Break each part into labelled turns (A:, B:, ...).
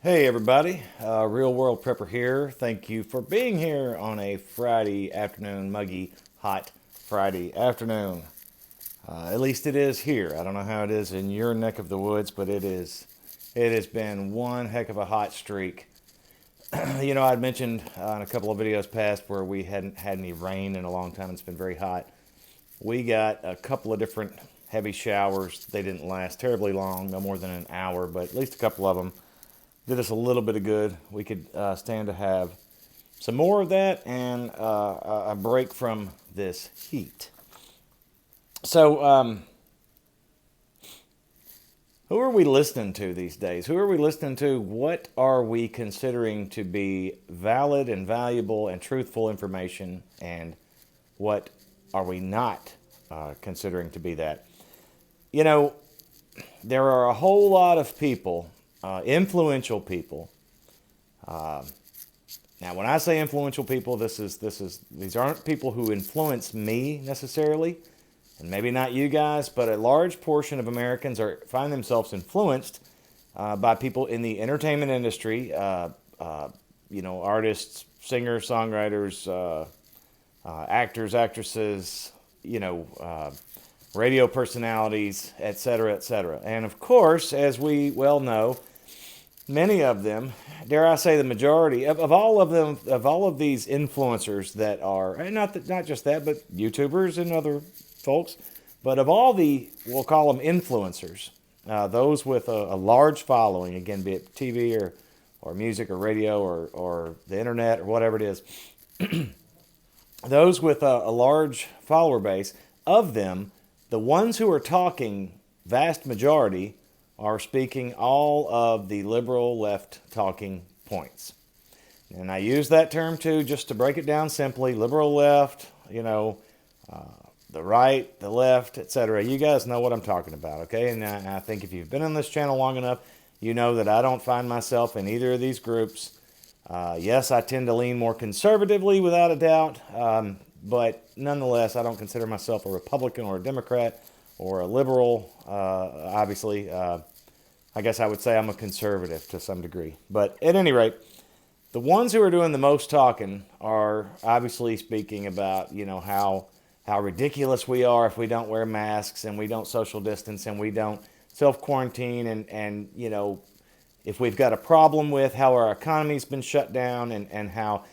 A: Hey everybody, Real World Prepper here. Thank you for being here on a Friday afternoon, muggy, hot Friday afternoon. At least it is here. I don't know how it is in your neck of the woods, but it is. It has been one heck of a hot streak. I'd mentioned in a couple of videos past where we hadn't had any rain in a long time. It's been very hot. We got a couple of different heavy showers. They didn't last terribly long, no more than an hour, but at least a couple of them did us a little bit of good. We could stand to have some more of that and a break from this heat. So, who are we listening to these days? Who are we listening to? What are we considering to be valid and valuable and truthful information? And what are we not considering to be that? You know, there are a whole lot of people, influential people. Now, when I say influential people, these aren't people who influence me necessarily, and maybe not you guys, but a large portion of Americans find themselves influenced by people in the entertainment industry. Artists, singers, songwriters, actors, actresses. Radio personalities, etc., etc. And of course, as we well know, many of them, dare I say the majority of all of them, of all of these influencers that are, and not just that, but YouTubers and other folks, but of all the, we'll call them influencers, those with a large following, again, be it TV or music or radio or the internet or whatever it is, those with a large follower base, of them, the ones who are talking, vast majority, are speaking all of the liberal left talking points. And I use that term too, just to break it down simply. Liberal left, the right, the left, etc. You guys know what I'm talking about, okay? And I think if you've been on this channel long enough, you know that I don't find myself in either of these groups. Yes, I tend to lean more conservatively without a doubt, but nonetheless, I don't consider myself a Republican or a Democrat or a liberal. Obviously, I guess I would say I'm a conservative to some degree. But at any rate, the ones who are doing the most talking are obviously speaking about, how ridiculous we are if we don't wear masks and we don't social distance and we don't self-quarantine and if we've got a problem with how our economy's been shut down and how,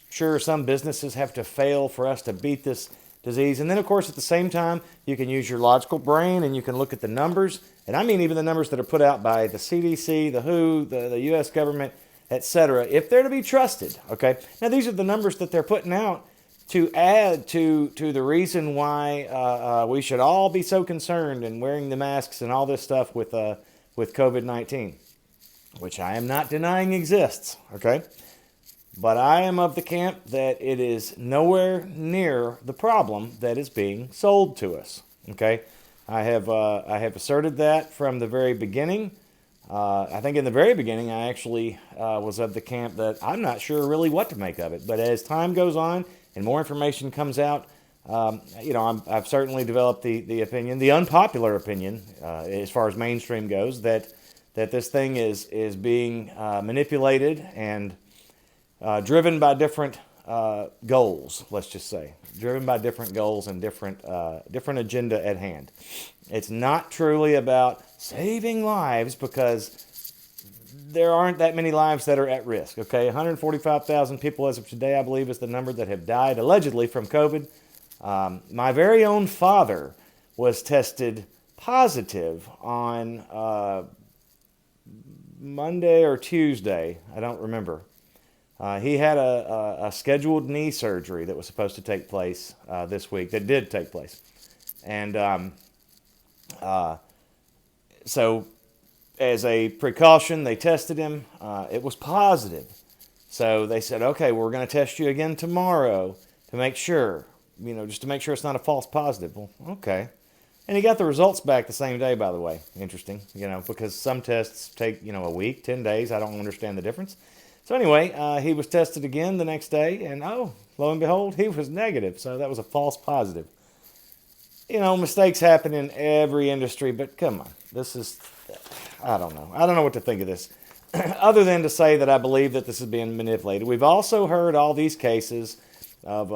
A: sure, some businesses have to fail for us to beat this disease. And then, of course, at the same time, you can use your logical brain and you can look at the numbers. And I mean even the numbers that are put out by the CDC, the WHO, the U.S. government, etc., if they're to be trusted, okay? Now, these are the numbers that they're putting out to add to the reason why we should all be so concerned and wearing the masks and all this stuff with COVID-19, which I am not denying exists, okay? But I am of the camp that it is nowhere near the problem that is being sold to us, okay? I have asserted that from the very beginning. I think in the very beginning I actually was of the camp that I'm not sure really what to make of it. But as time goes on and more information comes out, I've certainly developed the opinion, the unpopular opinion, as far as mainstream goes, that this thing is being manipulated and driven by different goals. Let's just say driven by different goals and different agenda at hand. It's not truly about saving lives because there aren't that many lives that are at risk. Okay, 145,000 people as of today, I believe, is the number that have died allegedly from COVID. My very own father was tested positive on Monday or Tuesday. I don't remember. He had a scheduled knee surgery that was supposed to take place this week, that did take place. And so as a precaution, they tested him. It was positive. So they said, okay, we're going to test you again tomorrow to make sure, just to make sure it's not a false positive. Well, okay. And he got the results back the same day, by the way. Interesting, because some tests take, a week, 10 days. I don't understand the difference. So anyway, he was tested again the next day, and lo and behold, he was negative. So that was a false positive. Mistakes happen in every industry, but come on. I don't know. I don't know what to think of this. other than to say that I believe that this is being manipulated. We've also heard all these cases of,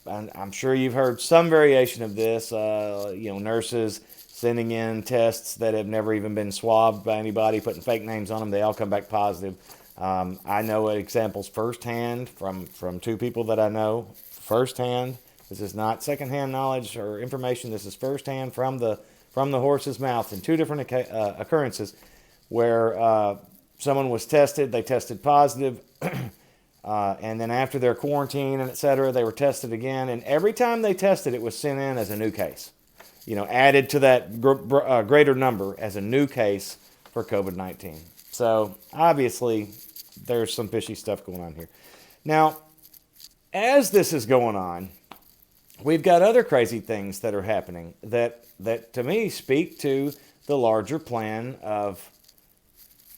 A: and I'm sure you've heard some variation of this, nurses sending in tests that have never even been swabbed by anybody, putting fake names on them. They all come back positive. I know examples firsthand from two people that I know firsthand. This is not secondhand knowledge or information. This is firsthand from the horse's mouth in two different occurrences where someone was tested. They tested positive. And then after their quarantine and et cetera, they were tested again. And every time they tested, it was sent in as a new case. Added to that greater number as a new case for COVID-19. So obviously, there's some fishy stuff going on here. Now, as this is going on, we've got other crazy things that are happening that to me speak to the larger plan of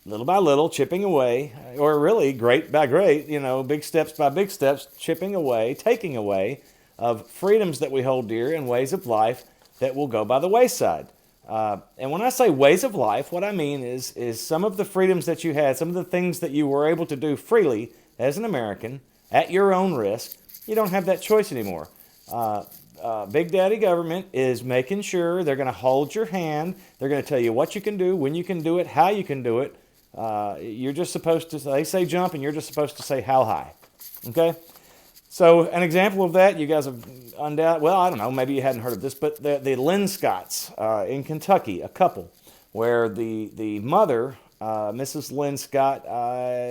A: little by little chipping away, or really great by great, big steps by big steps, chipping away, taking away of freedoms that we hold dear and ways of life that will go by the wayside. And when I say ways of life, what I mean is some of the freedoms that you had, some of the things that you were able to do freely as an American at your own risk, you don't have that choice anymore. Big Daddy government is making sure they're going to hold your hand. They're going to tell you what you can do, when you can do it, how you can do it. You're just supposed to, they say jump, and you're just supposed to say how high. Okay? So an example of that, you guys have undoubtedly, well, I don't know, maybe you hadn't heard of this, but the Linscotts in Kentucky, a couple, where the mother, Mrs. Linscott,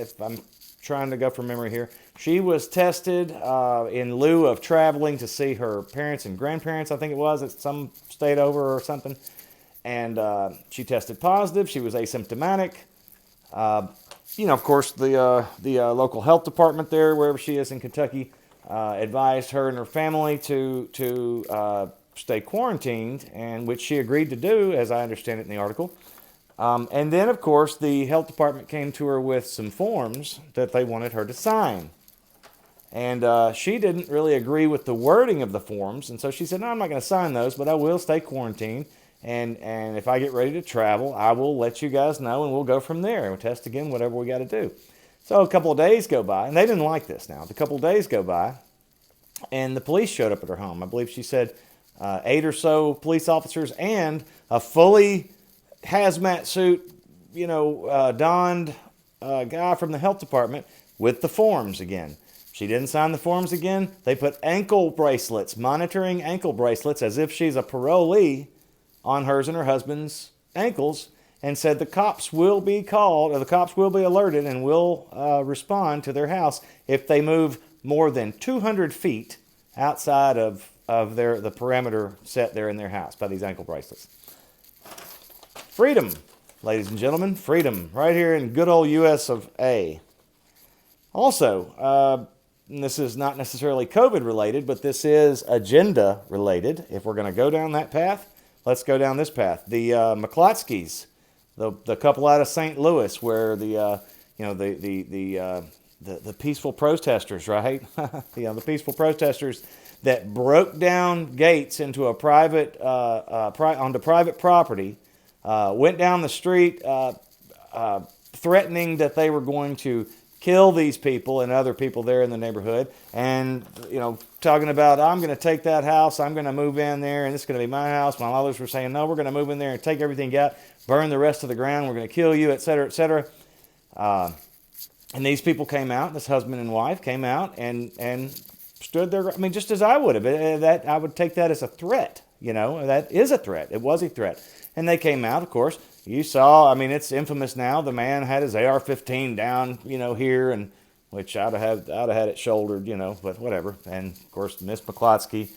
A: if I'm trying to go from memory here, she was tested in lieu of traveling to see her parents and grandparents, I think it was, at some state over or something. And she tested positive. She was asymptomatic. Of course, the local health department there, wherever she is in Kentucky, advised her and her family to stay quarantined, and which she agreed to do, as I understand it in the article. And then, of course, the health department came to her with some forms that they wanted her to sign. And she didn't really agree with the wording of the forms, and so she said, no, I'm not going to sign those, but I will stay quarantined. And if I get ready to travel, I will let you guys know, and we'll go from there. We'll test again, whatever we got to do. So a couple of days go by, and they didn't like this now. A couple of days go by, and the police showed up at her home. I believe she said 8 or so police officers and a fully hazmat suit, donned guy from the health department with the forms again. She didn't sign the forms again. They put ankle bracelets, monitoring ankle bracelets, as if she's a parolee, on hers and her husband's ankles, and said the cops will be called, or the cops will be alerted and will respond to their house if they move more than 200 feet outside of the perimeter set there in their house by these ankle bracelets. Freedom, ladies and gentlemen, freedom, right here in good old US of A. Also, this is not necessarily COVID related, but this is agenda related. If we're going to go down that path, let's go down this path. The McClotskys, the couple out of St. Louis, where the peaceful protesters, right? The peaceful protesters that broke down gates into a onto private property, went down the street threatening that they were going to kill these people and other people there in the neighborhood, and talking about, I'm going to take that house, I'm going to move in there, and it's going to be my house, while others were saying, no, we're going to move in there and take everything out, burn the rest of the ground, we're going to kill you, etc., etc. And these people came out, this husband and wife came out and stood there, just as I would have. That I would take that as a threat, that is a threat. It was a threat. And they came out, of course. You saw, it's infamous now. The man had his AR-15 down, here, and which I'd have had it shouldered, but whatever. And of course, Miss McClotsky.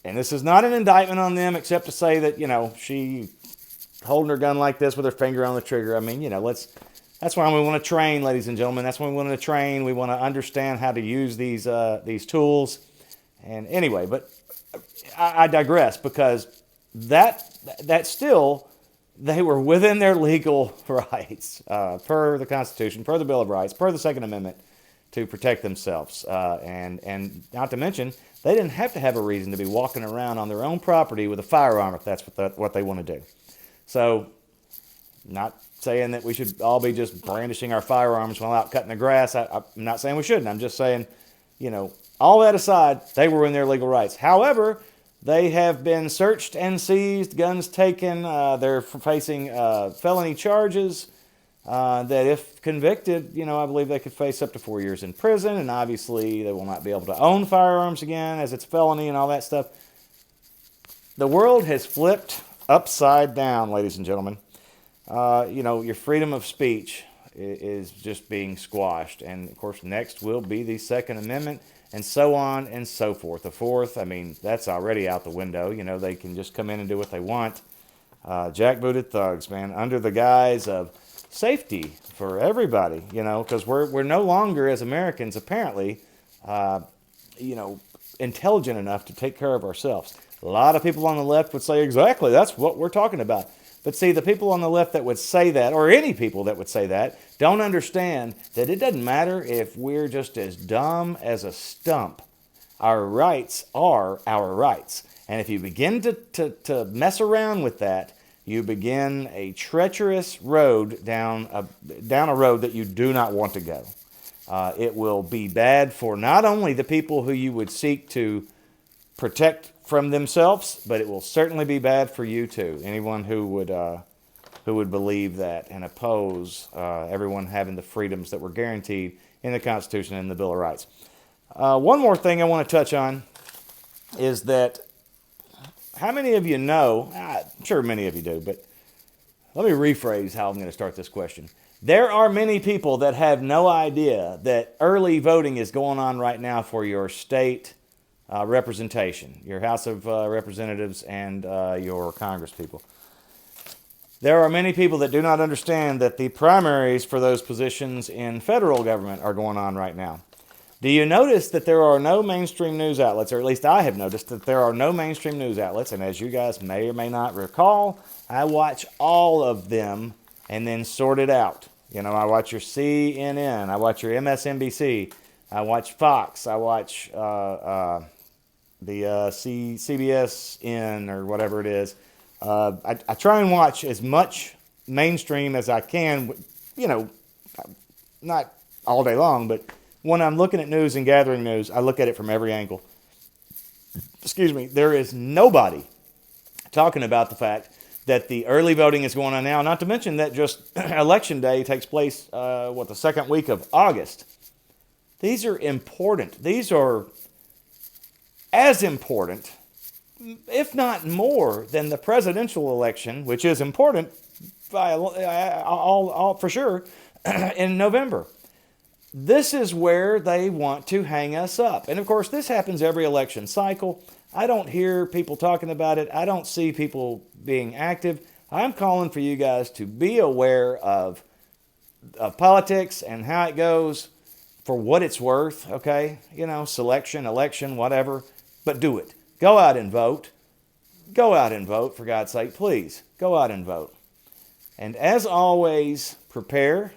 A: And this is not an indictment on them, except to say that, she holding her gun like this with her finger on the trigger. That's why we want to train, ladies and gentlemen. That's why we want to train. We want to understand how to use these tools. And anyway, but I digress, because that still, they were within their legal rights, per the Constitution, per the Bill of Rights, per the Second Amendment, to protect themselves. And not to mention, they didn't have to have a reason to be walking around on their own property with a firearm if that's what they want to do. So Not saying that we should all be just brandishing our firearms while out cutting the grass. I'm not saying we shouldn't. I'm just saying, all that aside, they were in their legal rights. However, they have been searched and seized, guns taken. They're facing felony charges that if convicted, I believe they could face up to 4 years in prison. And obviously, they will not be able to own firearms again as it's felony and all that stuff. The world has flipped upside down, ladies and gentlemen. Your freedom of speech is just being squashed. And, of course, next will be the Second Amendment and so on and so forth. The Fourth, that's already out the window. They can just come in and do what they want. Jackbooted thugs, man, under the guise of safety for everybody, because we're no longer, as Americans, apparently, intelligent enough to take care of ourselves. A lot of people on the left would say, exactly, that's what we're talking about. But see, the people on the left that would say that, or any people that would say that, don't understand that it doesn't matter if we're just as dumb as a stump. Our rights are our rights. And if you begin to mess around with that, you begin a treacherous road down a road that you do not want to go. It will be bad for not only the people who you would seek to protect from themselves, but it will certainly be bad for you too. Anyone who would believe that and oppose everyone having the freedoms that were guaranteed in the Constitution and the Bill of Rights. One more thing I want to touch on is that how many of you know, I'm sure many of you do, but let me rephrase how I'm going to start this question. There are many people that have no idea that early voting is going on right now for your state representation, your House of Representatives and your Congress people. There are many people that do not understand that the primaries for those positions in federal government are going on right now. Do you notice that there are no mainstream news outlets, or at least I have noticed that there are no mainstream news outlets, and as you guys may or may not recall, I watch all of them and then sort it out. I watch your CNN, I watch your MSNBC, I watch Fox, I watch the CBSN or whatever it is. I try and watch as much mainstream as I can, not all day long, but when I'm looking at news and gathering news, I look at it from every angle. Excuse me, there is nobody talking about the fact that the early voting is going on now, not to mention that just Election Day takes place, the second week of August. These are important. These are as important, if not more, than the presidential election, which is important for sure, in November. This is where they want to hang us up. And of course, this happens every election cycle. I don't hear people talking about it. I don't see people being active. I'm calling for you guys to be aware of politics and how it goes for what it's worth, okay? Selection, election, whatever. But do it. Go out and vote. Go out and vote, for God's sake. Please, go out and vote. And as always, prepare.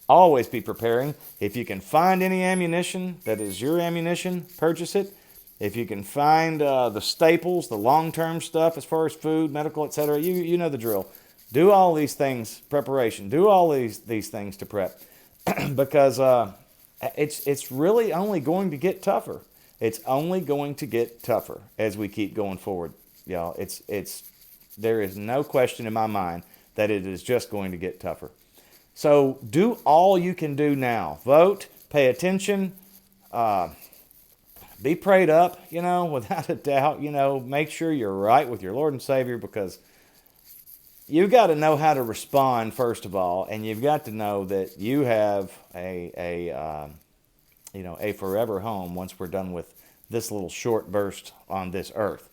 A: Always be preparing. If you can find any ammunition that is your ammunition, purchase it. If you can find the staples, the long-term stuff as far as food, medical, etc., you know the drill. Do all these things, preparation. Do all these things to prep. Because it's really only going to get tougher. It's only going to get tougher as we keep going forward, y'all. There is no question in my mind that it is just going to get tougher. So do all you can do now. Vote, pay attention, be prayed up, without a doubt. Make sure you're right with your Lord and Savior, because you've got to know how to respond, first of all, and you've got to know that you have a forever home once we're done with this little short burst on this earth.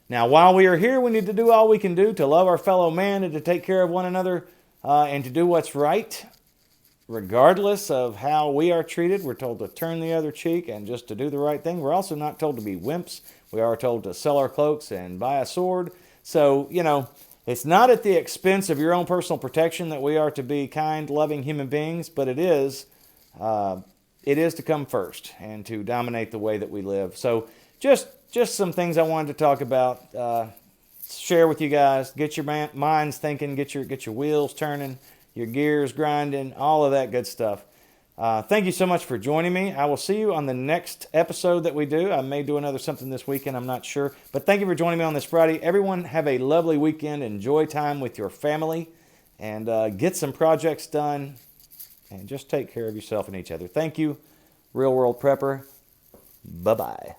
A: Now, while we are here, we need to do all we can do to love our fellow man and to take care of one another and to do what's right, regardless of how we are treated. We're told to turn the other cheek and just to do the right thing. We're also not told to be wimps. We are told to sell our cloaks and buy a sword. So, it's not at the expense of your own personal protection that we are to be kind, loving human beings, but it is to come first and to dominate the way that we live. So just some things I wanted to talk about. share with you guys. Get your minds thinking, get your wheels turning, your gears grinding, all of that good stuff. Thank you so much for joining me. I will see you on the next episode that we do. I may do another something this weekend. I'm not sure. But thank you for joining me on this Friday. Everyone have a lovely weekend. Enjoy time with your family and get some projects done. And just take care of yourself and each other. Thank you, Real World Prepper. Bye-bye.